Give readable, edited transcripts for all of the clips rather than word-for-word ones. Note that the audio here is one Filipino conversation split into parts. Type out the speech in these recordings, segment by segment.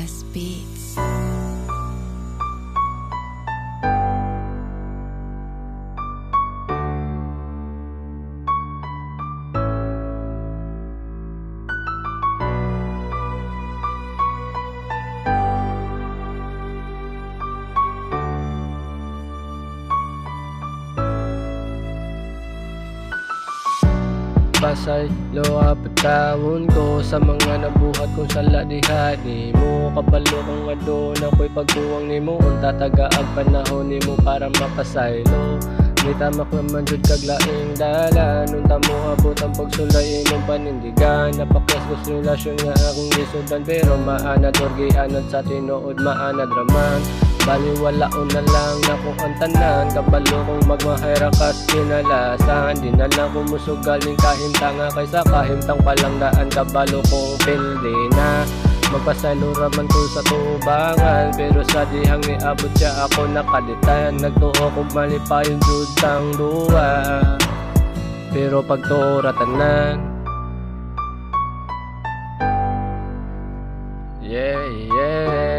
West Beats. Pasay, loa patawon ko sa mga nabuhat kong saladihan ni mo. Kabalo kong adon ako'y pagkuwang ni mo. Kung tatagaag panahon ni mo para mapasaylo. May tamak naman jud kaglaing dalan. Nung tamo abot ang pagsulay imong panindigan. Napaklas ko sa relasyon nga akong lisudan. Pero maanad or gianad sa tinuod maanad raman. Baliwalaon na lang na kung ang tanan. Kabalo kong magmahayra kas kinalasan. Di na lang kumusugal ning kahimtanga. Kaysa kahimtang palang daan. Kabalo kong pildi na magpasalo raman ko sa tubangan. Pero sa dihang niabot siya ako nakalitan. Nagtuo kong malipayon jud tang duwa. Pero pagturatanan, yeah, yeah.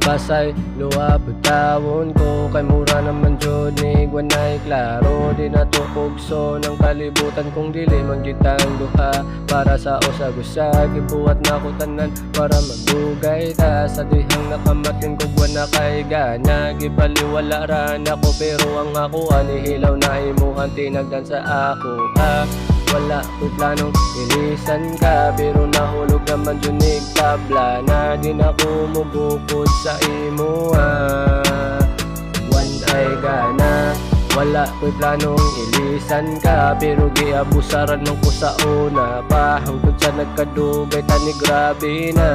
Pasay, luwa pagtawon ko. Kay mura naman jud ni Guanay klaro. Di natukugso ng kalibutan kung dili manggitang duha. Para sa usag-usag, ibuhat na ko tanan para magdugay ta. Sa dihang nakamatin ko buwan na kay gana. Gibaliwala ran ako pero ang ako anihilaw na imuhan tinagdan sa ako ha. Wala ko'y planong ilisan ka. Pero nahulog naman dyan tabla. Na di na kumubukod sa imo one eye gana. Wala ko'y planong ilisan ka. Pero giabusaran ng ko sa una pa. Hangtod sa nagkadugay tani grabe na.